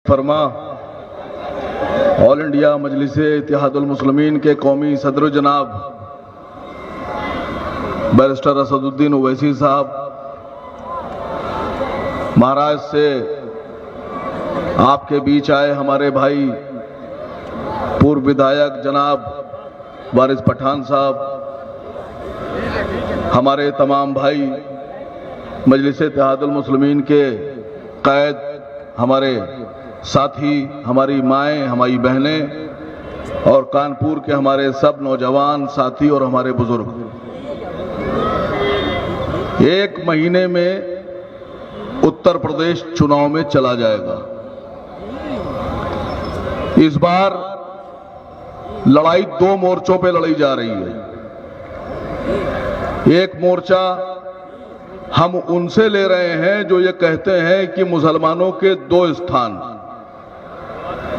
फरमा all India Majlis-e-Ittehadul मुस्लिमीन के कौमी सदर जनाब बैरिस्टर असदुद्दीन ओवैसी साहब, महाराज से आपके बीच आए हमारे भाई पूर्व विधायक जनाब वारिस पठान साहब, हमारे तमाम भाई मजलिस-ए-इत्तेहादुल मुस्लिमीन के कैद, हमारे साथी, हमारी माएँ, हमारी बहनें और कानपुर के हमारे सब नौजवान साथी और हमारे बुजुर्ग, एक महीने में उत्तर प्रदेश चुनाव में चला जाएगा। इस बार लड़ाई दो मोर्चों पे लड़ी जा रही है। एक मोर्चा हम उनसे ले रहे हैं जो ये कहते हैं कि मुसलमानों के दो स्थान,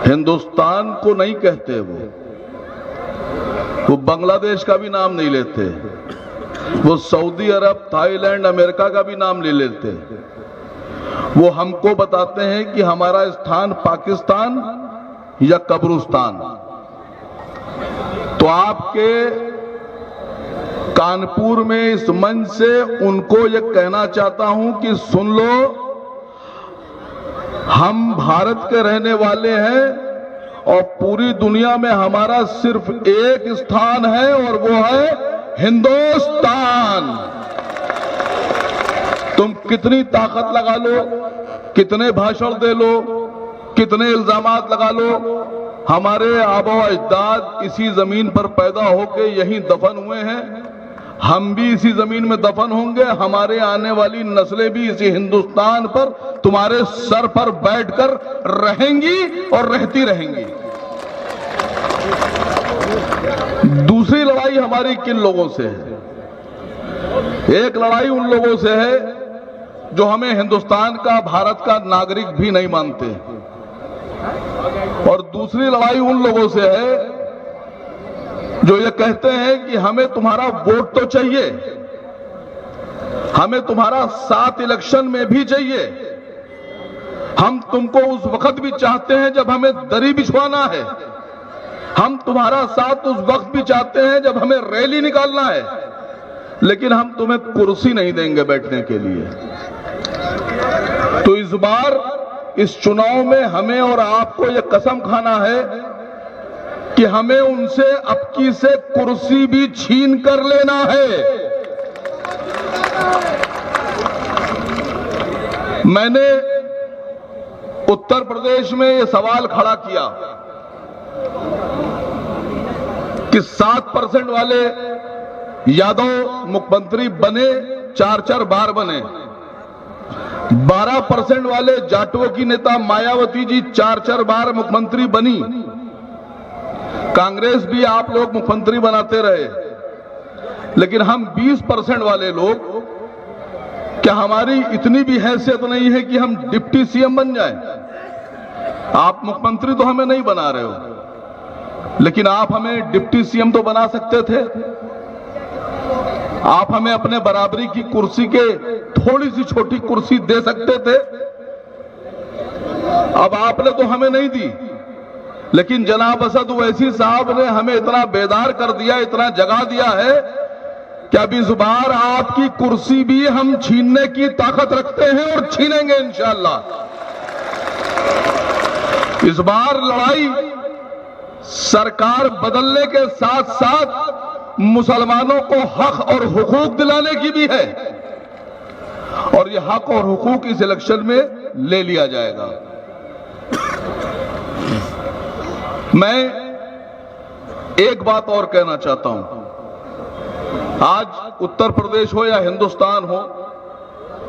हिंदुस्तान को नहीं कहते, वो बांग्लादेश का भी नाम नहीं लेते, वो सऊदी अरब, थाईलैंड, अमेरिका का भी नाम ले लेते। वो हमको बताते हैं कि हमारा स्थान पाकिस्तान या कब्रिस्तान। तो आपके कानपुर में इस मंच से उनको ये कहना चाहता हूं कि सुन लो, हम भारत के रहने वाले हैं और पूरी दुनिया में हमारा सिर्फ एक स्थान है और वो है हिंदुस्तान। तुम कितनी ताकत लगा लो, कितने भाषण दे लो, कितने इल्जामात लगा लो, हमारे आबा अजदाद इसी जमीन पर पैदा होके यहीं दफन हुए हैं, हम भी इसी जमीन में दफन होंगे, हमारे आने वाली नस्लें भी इसी हिंदुस्तान पर तुम्हारे सर पर बैठकर रहेंगी और रहती रहेंगी। दूसरी लड़ाई हमारी किन लोगों से है? एक लड़ाई उन लोगों से है जो हमें हिंदुस्तान का, भारत का नागरिक भी नहीं मानते, और दूसरी लड़ाई उन लोगों से है जो ये कहते हैं कि हमें तुम्हारा वोट तो चाहिए, हमें तुम्हारा साथ इलेक्शन में भी चाहिए, हम तुमको उस वक्त भी चाहते हैं जब हमें दरी बिछवाना है, हम तुम्हारा साथ उस वक्त भी चाहते हैं जब हमें रैली निकालना है, लेकिन हम तुम्हें कुर्सी नहीं देंगे बैठने के लिए। तो इस बार इस चुनाव में हमें और आपको ये कसम खाना है कि हमें उनसे अबकी से कुर्सी भी छीन कर लेना है। मैंने उत्तर प्रदेश में ये सवाल खड़ा किया कि 7% वाले यादव मुख्यमंत्री बने, 4 बार बने, 12% वाले जाटवों की नेता मायावती जी 4 बार मुख्यमंत्री बनी, कांग्रेस भी आप लोग मुख्यमंत्री बनाते रहे, लेकिन हम 20% वाले लोग, क्या हमारी इतनी भी हैसियत नहीं है कि हम डिप्टी सीएम बन जाएं? आप मुख्यमंत्री तो हमें नहीं बना रहे हो, लेकिन आप हमें डिप्टी सीएम तो बना सकते थे। आप हमें अपने बराबरी की कुर्सी के थोड़ी सी छोटी कुर्सी दे सकते थे। अब आपने तो हमें नहीं दी, लेकिन जनाब असद ओवैसी साहब ने हमें इतना बेदार कर दिया, इतना जगा दिया है कि अब इस बार आपकी कुर्सी भी हम छीनने की ताकत रखते हैं और छीनेंगे इंशाअल्लाह। इस बार लड़ाई सरकार बदलने के साथ साथ मुसलमानों को हक और हुकूक दिलाने की भी है, और ये हक और हुकूक इस इलेक्शन में ले लिया जाएगा। मैं एक बात और कहना चाहता हूं, आज उत्तर प्रदेश हो या हिंदुस्तान हो,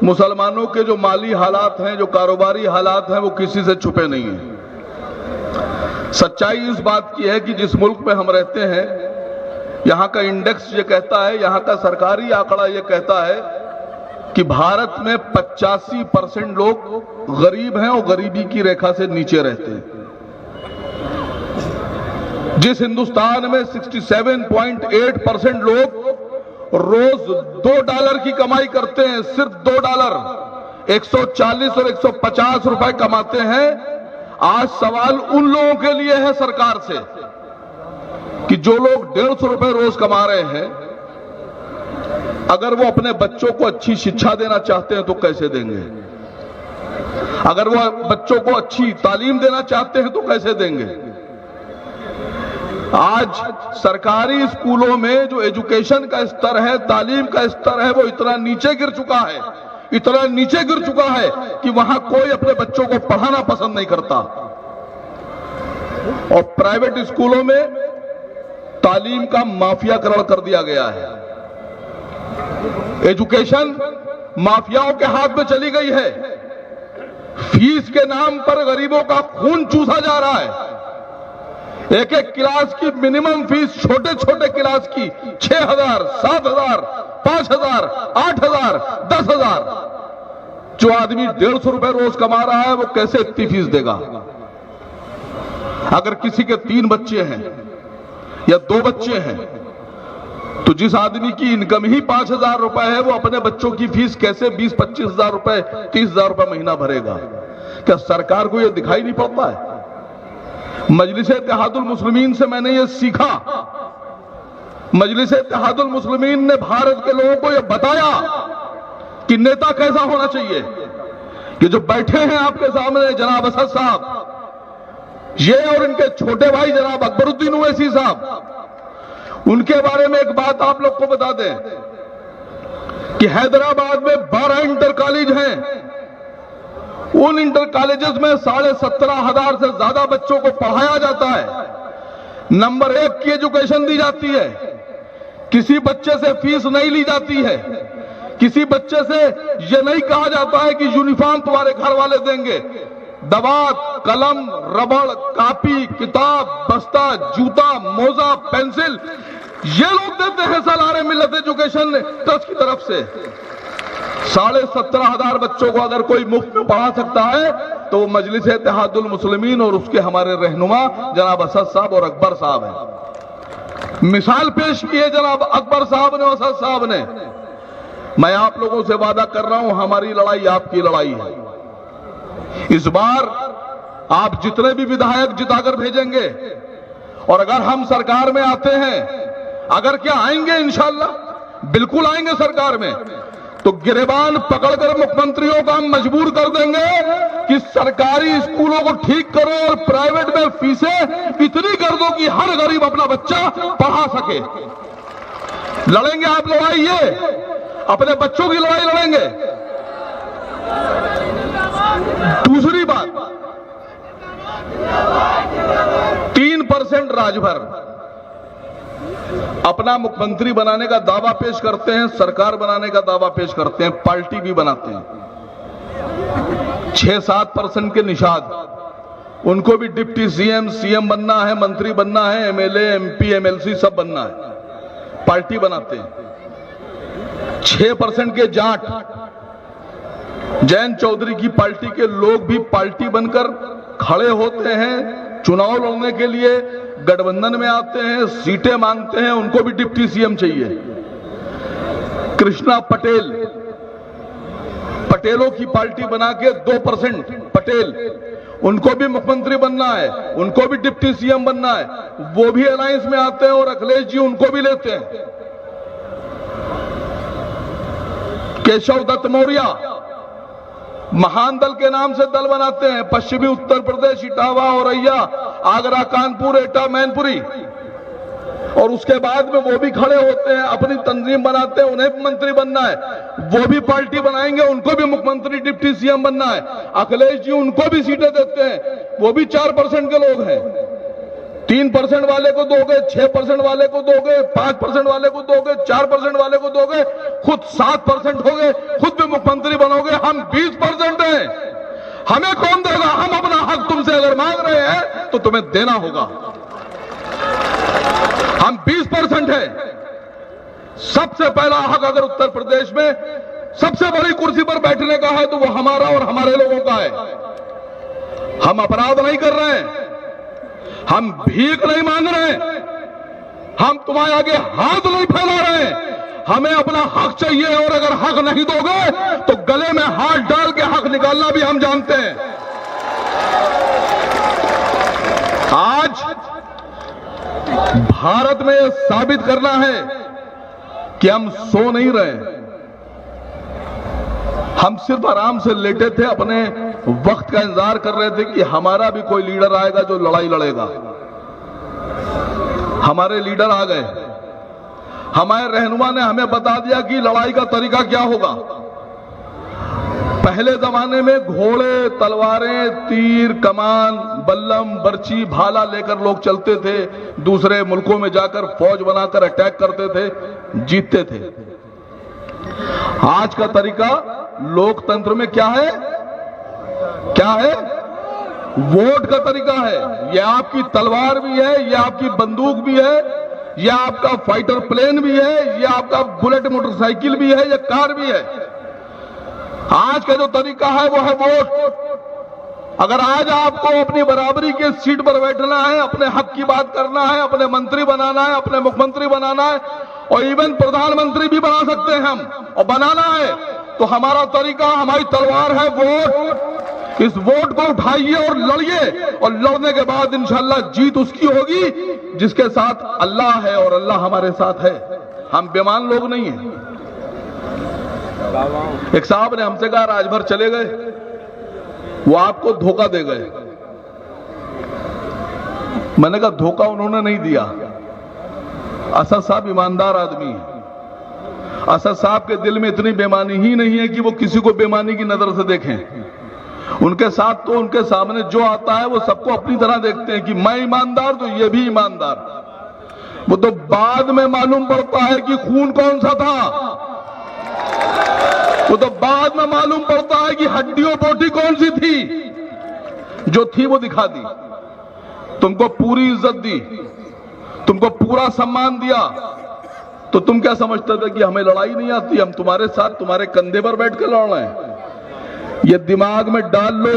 मुसलमानों के जो माली हालात हैं, जो कारोबारी हालात हैं, वो किसी से छुपे नहीं हैं। सच्चाई इस बात की है कि जिस मुल्क में हम रहते हैं, यहां का इंडेक्स ये कहता है, यहां का सरकारी आंकड़ा ये कहता है कि भारत में 85% लोग गरीब हैं और गरीबी की रेखा से नीचे रहते हैं। जिस हिंदुस्तान में 67.8% लोग रोज $2 की कमाई करते हैं, सिर्फ $2, 140 और 150 रुपए कमाते हैं, आज सवाल उन लोगों के लिए है सरकार से कि जो लोग 150 रुपए रोज कमा रहे हैं, अगर वो अपने बच्चों को अच्छी शिक्षा देना चाहते हैं तो कैसे देंगे? अगर वो बच्चों को अच्छी तालीम देना चाहते हैं तो कैसे देंगे? आज सरकारी स्कूलों में जो एजुकेशन का स्तर है, तालीम का स्तर है, वो इतना नीचे गिर चुका है, इतना नीचे गिर चुका है कि वहां कोई अपने बच्चों को पढ़ाना पसंद नहीं करता। और प्राइवेट स्कूलों में तालीम का माफियाकरण कर दिया गया है। एजुकेशन माफियाओं के हाथ में चली गई है। फीस के नाम पर गरीबों का खून चूसा जा रहा है। एक एक क्लास की मिनिमम फीस, छोटे छोटे क्लास की 6,000, 7,000, 5,000, 8,000, 10,000। जो आदमी 150 रुपए रोज कमा रहा है वो कैसे इतनी फीस देगा? अगर किसी के 3 बच्चे हैं या 2 बच्चे हैं तो जिस आदमी की इनकम ही 5,000 रुपए है वो अपने बच्चों की फीस कैसे 20-25 हजार रुपए, 30 हजार रुपए महीना भरेगा? क्या सरकार को यह दिखाई नहीं पड़ता है? मजलिस-ए-इत्तेहादुल मुस्लिमीन से मैंने ये सीखा। मजलिस-ए-इत्तेहादुल मुस्लिमीन ने भारत के लोगों को यह बताया कि नेता कैसा होना चाहिए। कि जो बैठे हैं आपके सामने जनाब असद साहब, ये और इनके छोटे भाई जनाब अकबरुद्दीन ओवैसी साहब, उनके बारे में एक बात आप लोग को बता दें कि हैदराबाद में 12 इंटर कॉलेज हैं। उन इंटर कॉलेजेस में 17,500 से ज्यादा बच्चों को पढ़ाया जाता है। नंबर 1 की एजुकेशन दी जाती है। किसी बच्चे से फीस नहीं ली जाती है। किसी बच्चे से यह नहीं कहा जाता है कि यूनिफॉर्म तुम्हारे घर वाले देंगे। दवा, कलम, रबड़, कापी, किताब, बस्ता, जूता, मोजा, पेंसिल ये लोग देते हैं सलारे मिल्लत एजुकेशन ट्रस्ट की तरफ से। 17,500 बच्चों को अगर कोई मुफ्त में पढ़ा सकता है तो मजलिस-ए-इत्तेहादुल मुस्लिमीन और उसके हमारे रहनुमा जनाब असद साहब और अकबर साहब हैं। मिसाल पेश की है जनाब अकबर साहब ने, असद साहब ने। मैं आप लोगों से वादा कर रहा हूं, हमारी लड़ाई आपकी लड़ाई है। इस बार आप जितने भी विधायक जिताकर भेजेंगे और अगर हम सरकार में आते हैं, अगर क्या आएंगे इंशाअल्लाह, बिल्कुल आएंगे सरकार में, तो गिरेबान पकड़कर मुख्यमंत्रियों को हम मजबूर कर देंगे कि सरकारी स्कूलों को ठीक करो और प्राइवेट में फीसें इतनी कर दो कि हर गरीब अपना बच्चा पढ़ा सके। लड़ेंगे आप लड़ाई, ये अपने बच्चों की लड़ाई लड़ेंगे। दूसरी बात, 3% राजभर अपना मुख्यमंत्री बनाने का दावा पेश करते हैं, सरकार बनाने का दावा पेश करते हैं, पार्टी भी बनाते हैं। 6-7% के निषाद, उनको भी डिप्टी सीएम बनना है, मंत्री बनना है, एमएलए, एमपी, एमएलसी सब बनना है, पार्टी बनाते हैं। 6% के जाट, जैन चौधरी की पार्टी के लोग भी पार्टी बनकर खड़े होते हैं, चुनाव लड़ने के लिए गठबंधन में आते हैं, सीटें मांगते हैं, उनको भी डिप्टी सीएम चाहिए। कृष्णा पटेल, पटेलों की पार्टी बना के 2% पटेल, उनको भी मुख्यमंत्री बनना है, उनको भी डिप्टी सीएम बनना है, वो भी अलायंस में आते हैं और अखिलेश जी उनको भी लेते हैं। केशव दत्त मौर्य महान दल के नाम से दल बनाते हैं, पश्चिमी उत्तर प्रदेश, इटावा, औरैया, आगरा, कानपुर, एटा, मैनपुरी, और उसके बाद में वो भी खड़े होते हैं, अपनी तंजीम बनाते हैं, उन्हें भी मंत्री बनना है, वो भी पार्टी बनाएंगे, उनको भी मुख्यमंत्री डिप्टी सीएम बनना है। अखिलेश जी उनको भी सीटें देते हैं, वो भी 4% के लोग हैं। 3% वाले को दोगे, 6% वाले को दोगे, 5% वाले को दोगे, 4% वाले को दोगे, खुद 7% हो गए, खुद भी मुख्यमंत्री बनोगे। हम 20% हैं, हमें कौन देगा? हम अपना हक तुमसे अगर मांग रहे हैं तो तुम्हें देना होगा। हम 20% हैं। सबसे पहला हक अगर उत्तर प्रदेश में सबसे बड़ी कुर्सी पर बैठने का है तो वो हमारा और हमारे लोगों का है। हम अपराध नहीं कर रहे हैं, हम भीख नहीं मांग रहे हैं, हम तुम्हारे आगे हाथ नहीं फैला रहे हैं। हमें अपना हक चाहिए और अगर हक नहीं दोगे तो गले में हाथ डाल के हक निकालना भी हम जानते हैं। भारत में यह साबित करना है कि हम सो नहीं रहे। हम सिर्फ आराम से लेटे थे, अपने वक्त का इंतजार कर रहे थे कि हमारा भी कोई लीडर आएगा जो लड़ाई लड़ेगा। हमारे लीडर आ गए, हमारे रहनुमा ने हमें बता दिया कि लड़ाई का तरीका क्या होगा। पहले जमाने में घोड़े, तलवारें, तीर, कमान, बल्लम, बर्छी, भाला लेकर लोग चलते थे, दूसरे मुल्कों में जाकर फौज बनाकर अटैक करते थे, जीतते थे। आज का तरीका लोकतंत्र में क्या है? क्या है? वोट का तरीका है। यह आपकी तलवार भी है, यह आपकी बंदूक भी है, यह आपका फाइटर प्लेन भी है, यह आपका बुलेट मोटरसाइकिल भी है, यह कार भी है। आज का जो तरीका है वो है वोट। अगर आज आपको अपनी बराबरी के सीट पर बैठना है, अपने हक की बात करना है, अपने मंत्री बनाना है, अपने मुख्यमंत्री बनाना है और इवन प्रधानमंत्री भी बना सकते हैं हम, और बनाना है तो हमारा तरीका, हमारी तलवार है वोट। इस वोट को उठाइए और लड़िए, और लड़ने के बाद इंशाअल्लाह जीत उसकी होगी जिसके साथ अल्लाह है, और अल्लाह हमारे साथ है। हम बेईमान लोग नहीं हैं। एक साहब ने हमसे कहा राजभर चले गए, वो आपको धोखा दे गए। मैंने कहा धोखा उन्होंने नहीं दिया। असद साहब ईमानदार आदमी है। असद साहब के दिल में इतनी बेईमानी ही नहीं है कि वो किसी को बेईमानी की नजर से देखें। उनके साथ तो उनके सामने जो आता है वो सबको अपनी तरह देखते हैं कि मैं ईमानदार तो ये भी ईमानदार। वो तो बाद में मालूम पड़ता है कि खून कौन सा था, वो तो बाद में मालूम पड़ता है कि हड्डियों बोटी कौन सी थी। जो थी वो दिखा दी, तुमको पूरी इज्जत दी, तुमको पूरा सम्मान दिया, तो तुम क्या समझते थे कि हमें लड़ाई नहीं आती, हम तुम्हारे साथ तुम्हारे कंधे पर बैठ कर लड़ रहे हैं। ये दिमाग में डाल लो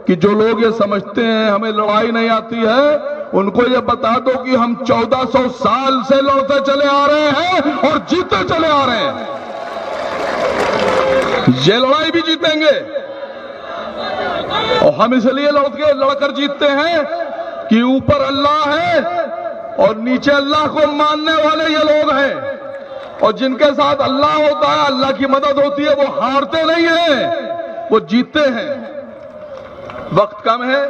कि जो लोग ये समझते हैं हमें लड़ाई नहीं आती है, उनको ये बता दो कि हम 1400 साल से लड़ते चले आ रहे हैं और जीते चले आ रहे हैं। ये लड़ाई भी जीतेंगे, और हम इसलिए लड़कर जीतते हैं कि ऊपर अल्लाह है और नीचे अल्लाह को मानने वाले ये लोग हैं, और जिनके साथ अल्लाह होता है, अल्लाह की मदद होती है, वो हारते नहीं हैं, वो जीतते हैं। वक्त कम है,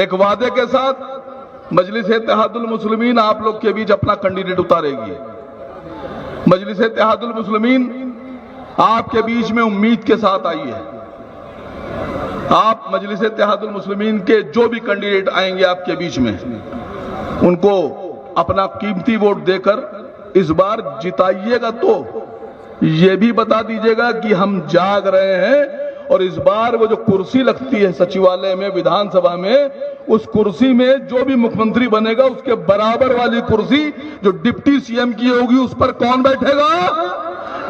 एक वादे के साथ मजलिस-ए-इत्तेहादुल मुस्लिमीन आप लोग के बीच अपना कैंडिडेट उतारेगी। मजलिस-ए-इत्तेहादुल मुस्लिमीन आपके बीच में उम्मीद के साथ आई है। आप मजलिस-ए-इत्तेहादुल मुस्लिमीन के जो भी कैंडिडेट आएंगे आपके बीच में, उनको अपना कीमती वोट देकर इस बार जिताइएगा। तो ये भी बता दीजिएगा कि हम जाग रहे हैं, और इस बार वो जो कुर्सी लगती है सचिवालय में, विधानसभा में, उस कुर्सी में जो भी मुख्यमंत्री बनेगा उसके बराबर वाली कुर्सी जो डिप्टी सीएम की होगी उस पर कौन बैठेगा?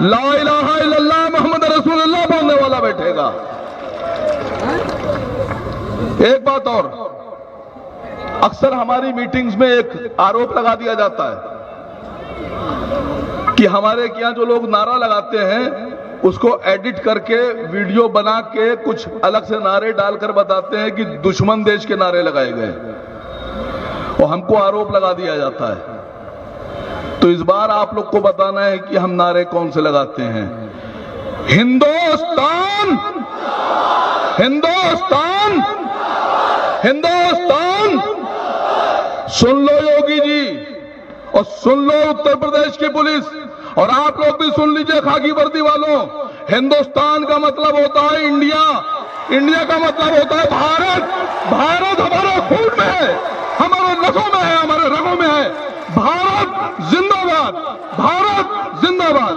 ला इलाहा इल्लल्लाह मोहम्मद रसूलुल्लाह बोलने वाला बैठेगा। एक बात और, अक्सर हमारी मीटिंग्स में एक आरोप लगा दिया जाता है कि हमारे यहां जो लोग नारा लगाते हैं उसको एडिट करके वीडियो बना के कुछ अलग से नारे डालकर बताते हैं कि दुश्मन देश के नारे लगाए गए, और हमको आरोप लगा दिया जाता है। तो इस बार आप लोग को बताना है कि हम नारे कौन से लगाते हैं। हिंदुस्तान, हिंदुस्तान, हिंदुस्तान। सुन लो योगी जी, और सुन लो उत्तर प्रदेश की पुलिस, और आप लोग भी सुन लीजिए खाकी वर्दी वालों। हिंदुस्तान का मतलब होता है इंडिया, इंडिया का मतलब होता है भारत। भारत हमारे खून में है, हमारे नसों में है, हमारे रगों में है। भारत जिंदाबाद, भारत जिंदाबाद।